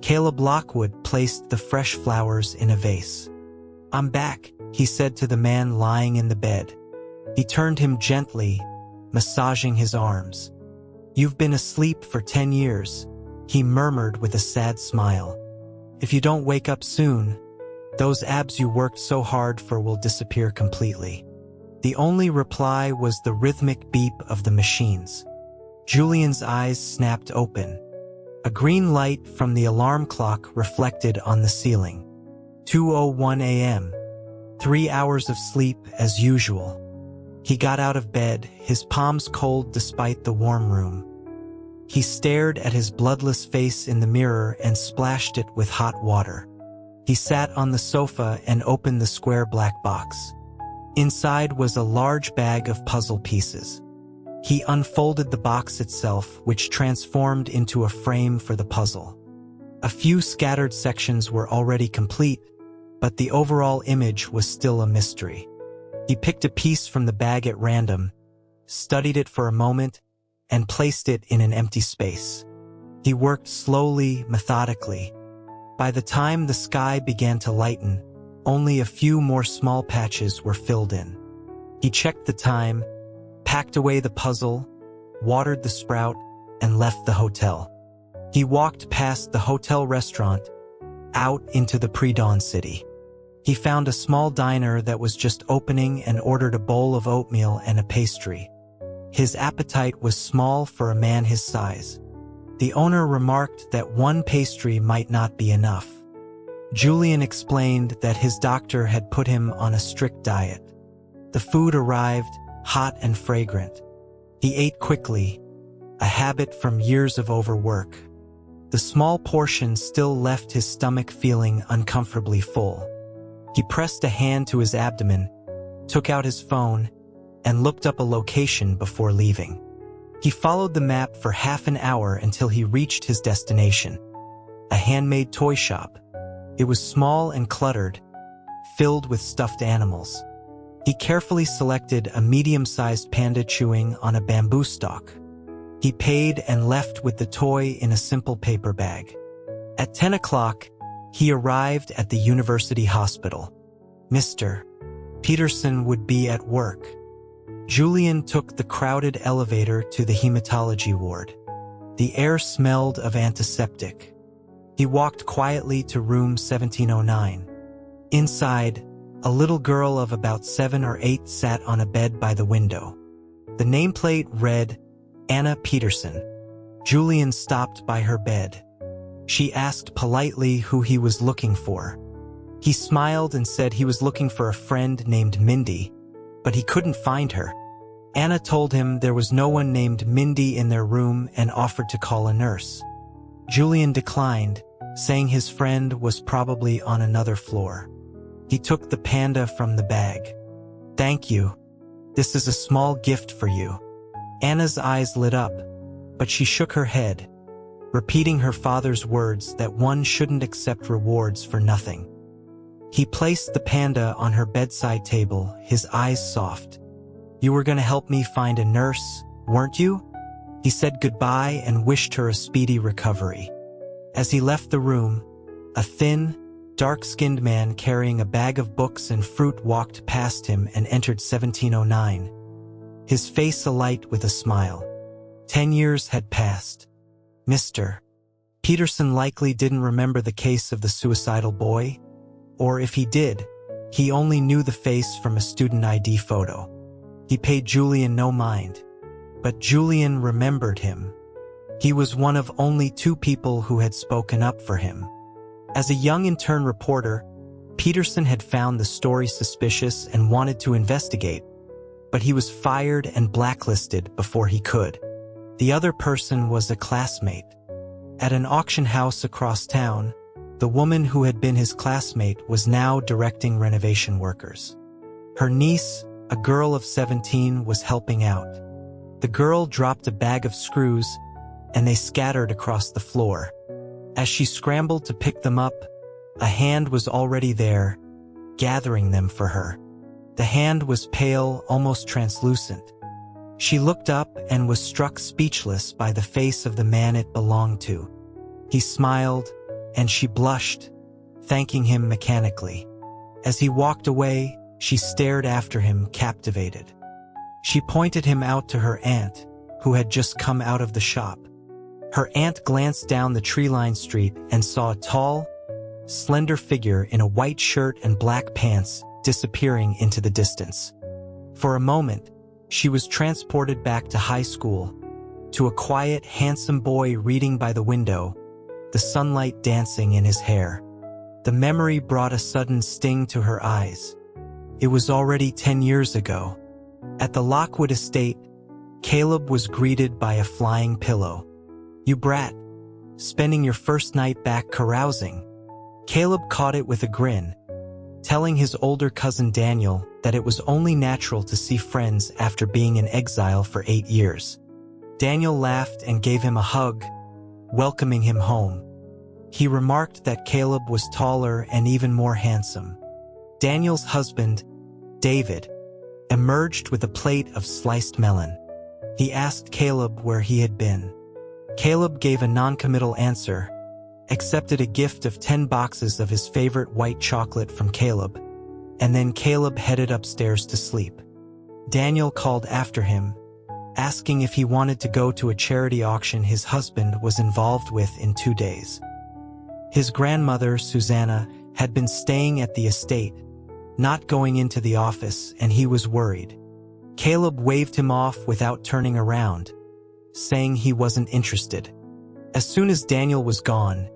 Caleb Lockwood placed the fresh flowers in a vase. "I'm back," he said to the man lying in the bed. He turned him gently, massaging his arms. "You've been asleep for 10 years, he murmured with a sad smile. "If you don't wake up soon, those abs you worked so hard for will disappear completely." The only reply was the rhythmic beep of the machines. Julian's eyes snapped open. A green light from the alarm clock reflected on the ceiling. 2:01 a.m. 3 hours of sleep as usual. He got out of bed, his palms cold despite the warm room. He stared at his bloodless face in the mirror and splashed it with hot water. He sat on the sofa and opened the square black box. Inside was a large bag of puzzle pieces. He unfolded the box itself, which transformed into a frame for the puzzle. A few scattered sections were already complete, but the overall image was still a mystery. He picked a piece from the bag at random, studied it for a moment, and placed it in an empty space. He worked slowly, methodically. By the time the sky began to lighten, only a few more small patches were filled in. He checked the time, packed away the puzzle, watered the sprout, and left the hotel. He walked past the hotel restaurant, out into the pre-dawn city. He found a small diner that was just opening and ordered a bowl of oatmeal and a pastry. His appetite was small for a man his size. The owner remarked that one pastry might not be enough. Julian explained that his doctor had put him on a strict diet. The food arrived, hot and fragrant. He ate quickly, a habit from years of overwork. The small portion still left his stomach feeling uncomfortably full. He pressed a hand to his abdomen, took out his phone, and looked up a location before leaving. He followed the map for half an hour until he reached his destination, a handmade toy shop. It was small and cluttered, filled with stuffed animals. He carefully selected a medium-sized panda chewing on a bamboo stalk. He paid and left with the toy in a simple paper bag. At 10 o'clock, he arrived at the university hospital. Mr. Peterson would be at work. Julian took the crowded elevator to the hematology ward. The air smelled of antiseptic. He walked quietly to room 1709. Inside, a little girl of about 7 or 8 sat on a bed by the window. The nameplate read, Anna Peterson. Julian stopped by her bed. She asked politely who he was looking for. He smiled and said he was looking for a friend named Mindy, but he couldn't find her. Anna told him there was no one named Mindy in their room and offered to call a nurse. Julian declined, saying his friend was probably on another floor. He took the panda from the bag. "Thank you. This is a small gift for you." Anna's eyes lit up, but she shook her head, repeating her father's words that one shouldn't accept rewards for nothing. He placed the panda on her bedside table, his eyes soft. "You were going to help me find a nurse, weren't you?" He said goodbye and wished her a speedy recovery. As he left the room, A thin, dark-skinned man carrying a bag of books and fruit walked past him and entered 1709. His face alight with a smile. 10 years had passed. Mr. Peterson likely didn't remember the case of the suicidal boy, or if he did, he only knew the face from a student ID photo. He paid Julian no mind, but Julian remembered him. He was one of only 2 people who had spoken up for him. As a young intern reporter, Peterson had found the story suspicious and wanted to investigate, but he was fired and blacklisted before he could. The other person was a classmate. At an auction house across town, the woman who had been his classmate was now directing renovation workers. Her niece, a girl of 17, was helping out. The girl dropped a bag of screws, and they scattered across the floor. As she scrambled to pick them up, a hand was already there, gathering them for her. The hand was pale, almost translucent. She looked up and was struck speechless by the face of the man it belonged to. He smiled, and she blushed, thanking him mechanically. As he walked away, she stared after him, captivated. She pointed him out to her aunt, who had just come out of the shop. Her aunt glanced down the tree-lined street and saw a tall, slender figure in a white shirt and black pants disappearing into the distance. For a moment, she was transported back to high school, to a quiet, handsome boy reading by the window, the sunlight dancing in his hair. The memory brought a sudden sting to her eyes. It was already 10 years ago. At the Lockwood estate, Caleb was greeted by a flying pillow. "You brat, spending your first night back carousing." Caleb caught it with a grin, telling his older cousin Daniel that it was only natural to see friends after being in exile for 8 years. Daniel laughed and gave him a hug, welcoming him home. He remarked that Caleb was taller and even more handsome. Daniel's husband, David, emerged with a plate of sliced melon. He asked Caleb where he had been. Caleb gave a non-committal answer, accepted a gift of 10 boxes of his favorite white chocolate from Caleb, and then Caleb headed upstairs to sleep. Daniel called after him, asking if he wanted to go to a charity auction his husband was involved with in 2 days. His grandmother, Susanna, had been staying at the estate, not going into the office, and he was worried. Caleb waved him off without turning around, saying he wasn't interested. As soon as Daniel was gone,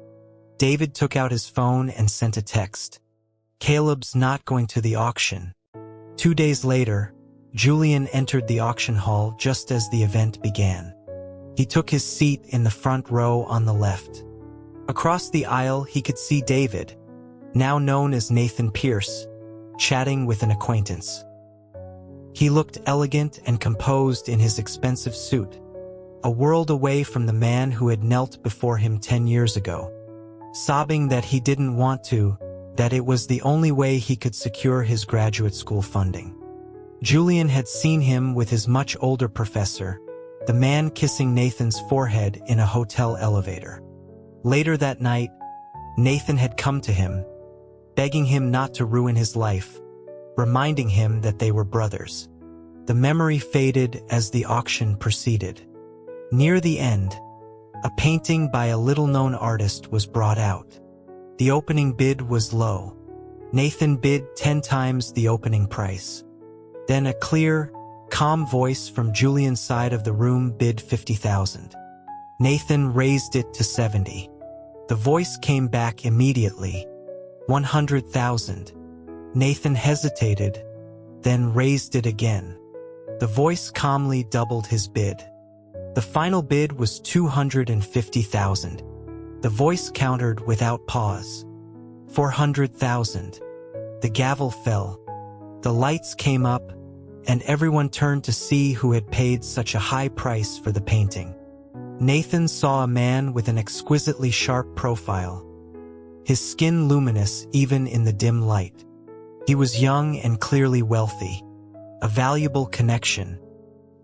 David took out his phone and sent a text. "Caleb's not going to the auction." 2 days later, Julian entered the auction hall just as the event began. He took his seat in the front row on the left. Across the aisle, he could see David, now known as Nathan Pierce, chatting with an acquaintance. He looked elegant and composed in his expensive suit, a world away from the man who had knelt before him 10 years ago, sobbing that he didn't want to, that it was the only way he could secure his graduate school funding. Julian had seen him with his much older professor, the man kissing Nathan's forehead in a hotel elevator. Later that night, Nathan had come to him, begging him not to ruin his life, reminding him that they were brothers. The memory faded as the auction proceeded. Near the end, a painting by a little-known artist was brought out. The opening bid was low. Nathan bid 10 times the opening price. Then a clear, calm voice from Julian's side of the room bid 50,000. Nathan raised it to 70. The voice came back immediately. 100,000. Nathan hesitated, then raised it again. The voice calmly doubled his bid. The final bid was 250,000. The voice countered without pause. 400,000. The gavel fell. The lights came up, and everyone turned to see who had paid such a high price for the painting. Nathan saw a man with an exquisitely sharp profile, his skin luminous even in the dim light. He was young and clearly wealthy, a valuable connection.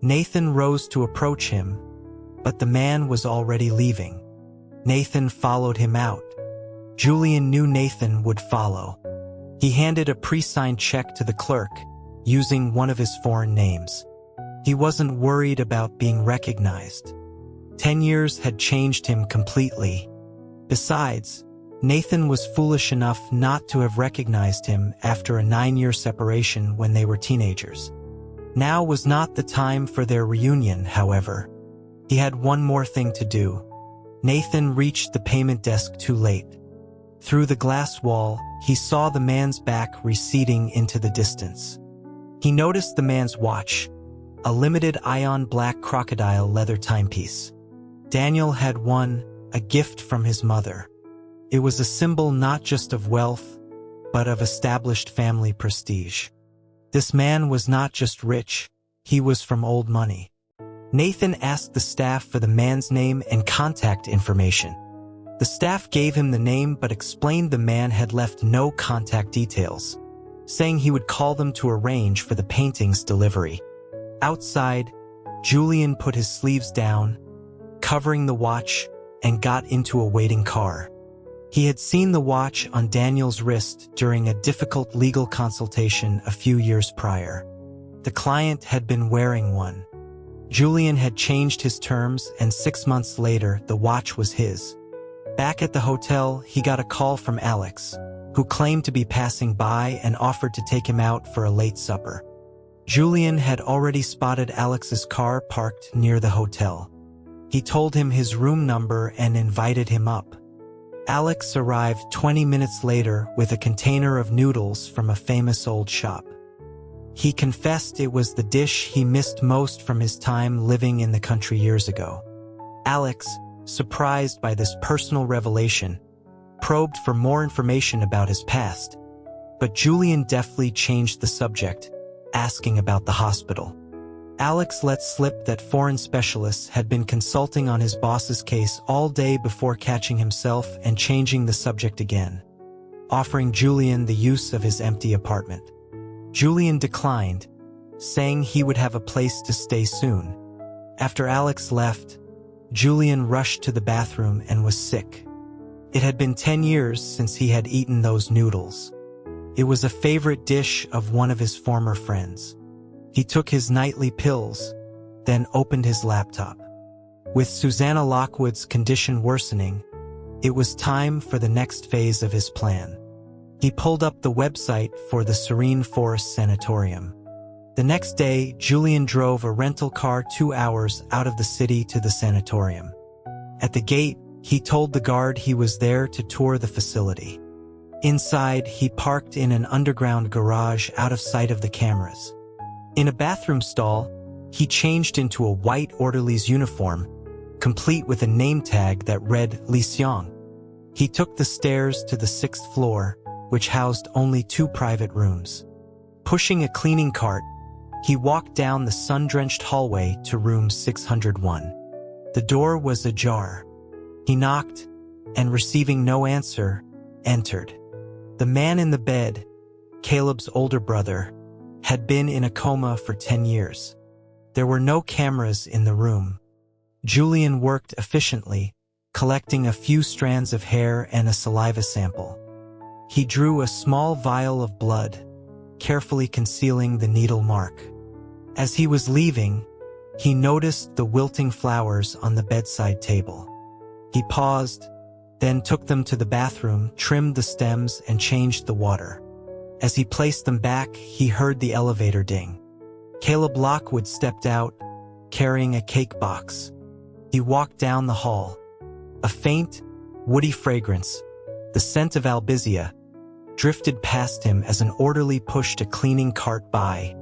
Nathan rose to approach him, but the man was already leaving. Nathan followed him out. Julian knew Nathan would follow. He handed a pre-signed check to the clerk, using one of his foreign names. He wasn't worried about being recognized. 10 years had changed him completely. Besides, Nathan was foolish enough not to have recognized him after a 9-year separation when they were teenagers. Now was not the time for their reunion, however. He had one more thing to do. Nathan reached the payment desk too late. Through the glass wall, he saw the man's back receding into the distance. He noticed the man's watch, a limited ion black crocodile leather timepiece. Daniel had won a gift from his mother. It was a symbol not just of wealth, but of established family prestige. This man was not just rich, he was from old money. Nathan asked the staff for the man's name and contact information. The staff gave him the name but explained the man had left no contact details, saying he would call them to arrange for the painting's delivery. Outside, Julian put his sleeves down, covering the watch, and got into a waiting car. He had seen the watch on Daniel's wrist during a difficult legal consultation a few years prior. The client had been wearing one. Julian had changed his terms, and 6 months later, the watch was his. Back at the hotel, he got a call from Alex, who claimed to be passing by and offered to take him out for a late supper. Julian had already spotted Alex's car parked near the hotel. He told him his room number and invited him up. Alex arrived 20 minutes later with a container of noodles from a famous old shop. He confessed it was the dish he missed most from his time living in the country years ago. Alex, surprised by this personal revelation, probed for more information about his past, but Julian deftly changed the subject, asking about the hospital. Alex let slip that foreign specialists had been consulting on his boss's case all day before catching himself and changing the subject again, offering Julian the use of his empty apartment. Julian declined, saying he would have a place to stay soon. After Alex left, Julian rushed to the bathroom and was sick. It had been 10 years since he had eaten those noodles. It was a favorite dish of one of his former friends. He took his nightly pills, then opened his laptop. With Susanna Lockwood's condition worsening, it was time for the next phase of his plan. He pulled up the website for the Serene Forest Sanatorium. The next day, Julian drove a rental car 2 hours out of the city to the sanatorium. At the gate, he told the guard he was there to tour the facility. Inside, he parked in an underground garage out of sight of the cameras. In a bathroom stall, he changed into a white orderly's uniform, complete with a name tag that read Li Xiang. He took the stairs to the 6th floor, which housed only 2 private rooms. Pushing a cleaning cart, he walked down the sun-drenched hallway to room 601. The door was ajar. He knocked, and receiving no answer, entered. The man in the bed, Caleb's older brother, had been in a coma for 10 years. There were no cameras in the room. Julian worked efficiently, collecting a few strands of hair and a saliva sample. He drew a small vial of blood, carefully concealing the needle mark. As he was leaving, he noticed the wilting flowers on the bedside table. He paused, then took them to the bathroom, trimmed the stems, and changed the water. As he placed them back, he heard the elevator ding. Caleb Lockwood stepped out, carrying a cake box. He walked down the hall. A faint, woody fragrance, the scent of albizia, drifted past him as an orderly pushed a cleaning cart by.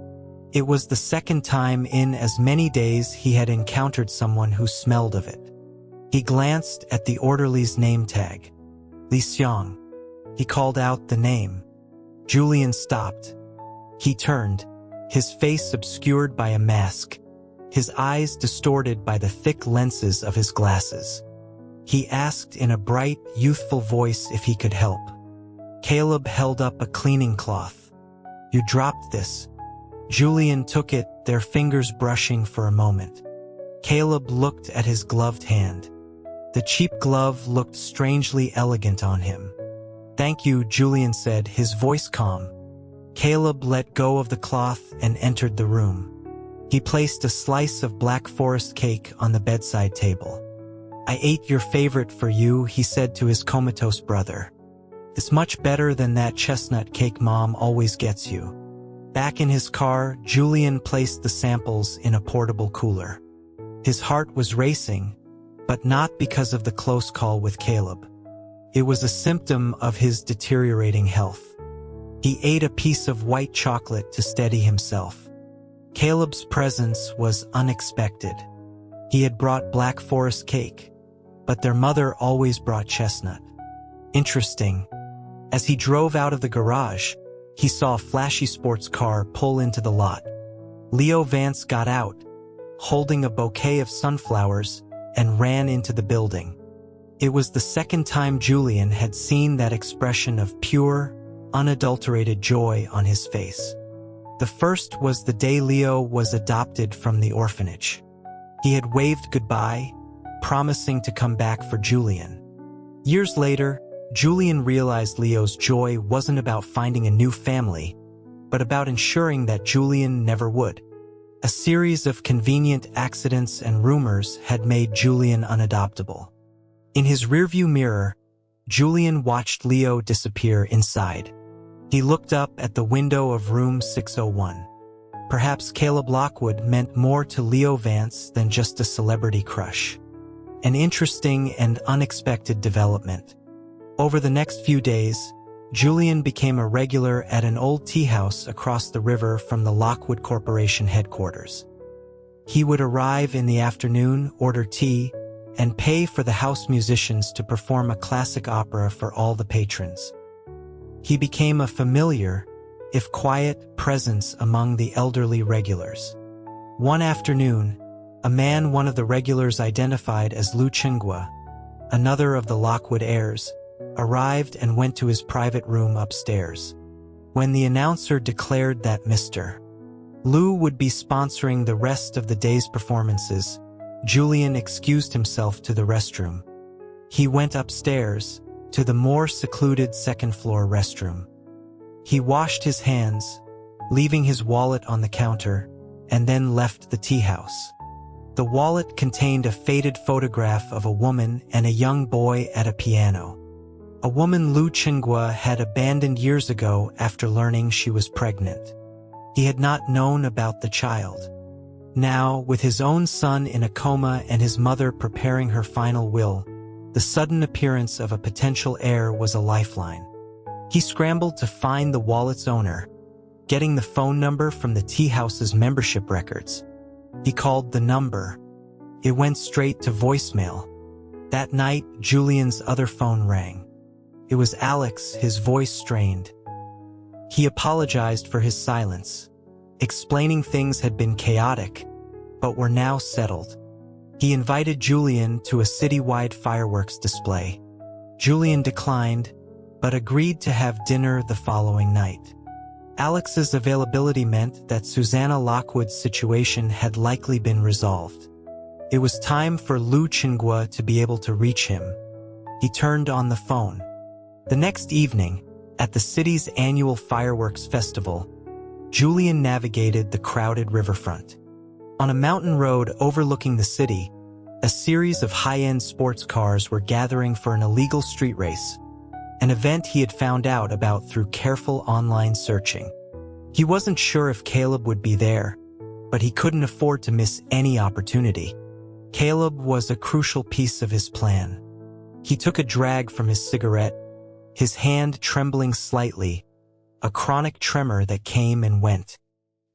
It was the second time in as many days he had encountered someone who smelled of it. He glanced at the orderly's name tag. Li Xiang. He called out the name. Julian stopped. He turned, his face obscured by a mask, his eyes distorted by the thick lenses of his glasses. He asked in a bright, youthful voice if he could help. Caleb held up a cleaning cloth. "You dropped this." Julian took it, their fingers brushing for a moment. Caleb looked at his gloved hand. The cheap glove looked strangely elegant on him. "Thank you," Julian said, his voice calm. Caleb let go of the cloth and entered the room. He placed a slice of black forest cake on the bedside table. "I ate your favorite for you," he said to his comatose brother. "It's much better than that chestnut cake Mom always gets you." Back in his car, Julian placed the samples in a portable cooler. His heart was racing, but not because of the close call with Caleb. It was a symptom of his deteriorating health. He ate a piece of white chocolate to steady himself. Caleb's presence was unexpected. He had brought black forest cake, but their mother always brought chestnut. Interesting. As he drove out of the garage, he saw a flashy sports car pull into the lot. Leo Vance got out, holding a bouquet of sunflowers, and ran into the building. It was the second time Julian had seen that expression of pure, unadulterated joy on his face. The first was the day Leo was adopted from the orphanage. He had waved goodbye, promising to come back for Julian. Years later, Julian realized Leo's joy wasn't about finding a new family, but about ensuring that Julian never would. A series of convenient accidents and rumors had made Julian unadoptable. In his rearview mirror, Julian watched Leo disappear inside. He looked up at the window of room 601. Perhaps Caleb Lockwood meant more to Leo Vance than just a celebrity crush. An interesting and unexpected development. Over the next few days, Julian became a regular at an old tea house across the river from the Lockwood Corporation headquarters. He would arrive in the afternoon, order tea, and pay for the house musicians to perform a classic opera for all the patrons. He became a familiar, if quiet, presence among the elderly regulars. One afternoon, a man one of the regulars identified as Lou Chingwa, another of the Lockwood heirs, arrived and went to his private room upstairs. When the announcer declared that Mr. Lou would be sponsoring the rest of the day's performances, Julian excused himself to the restroom. He went upstairs, to the more secluded second-floor restroom. He washed his hands, leaving his wallet on the counter, and then left the tea house. The wallet contained a faded photograph of a woman and a young boy at a piano. A woman Lou Chingwa had abandoned years ago after learning she was pregnant. He had not known about the child. Now, with his own son in a coma and his mother preparing her final will, the sudden appearance of a potential heir was a lifeline. He scrambled to find the wallet's owner, getting the phone number from the tea house's membership records. He called the number. It went straight to voicemail. That night, Julian's other phone rang. It was Alex, his voice strained. He apologized for his silence, explaining things had been chaotic, but were now settled. He invited Julian to a citywide fireworks display. Julian declined, but agreed to have dinner the following night. Alex's availability meant that Susanna Lockwood's situation had likely been resolved. It was time for Lou Chingwa to be able to reach him. He turned on the phone. The next evening, at the city's annual fireworks festival, Julian navigated the crowded riverfront. On a mountain road overlooking the city, a series of high-end sports cars were gathering for an illegal street race, an event he had found out about through careful online searching. He wasn't sure if Caleb would be there, but he couldn't afford to miss any opportunity. Caleb was a crucial piece of his plan. He took a drag from his cigarette, his hand trembling slightly, a chronic tremor that came and went.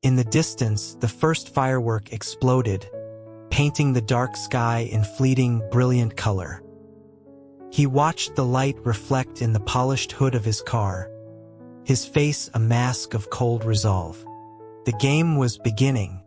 In the distance, the first firework exploded, painting the dark sky in fleeting, brilliant color. He watched the light reflect in the polished hood of his car, his face a mask of cold resolve. The game was beginning,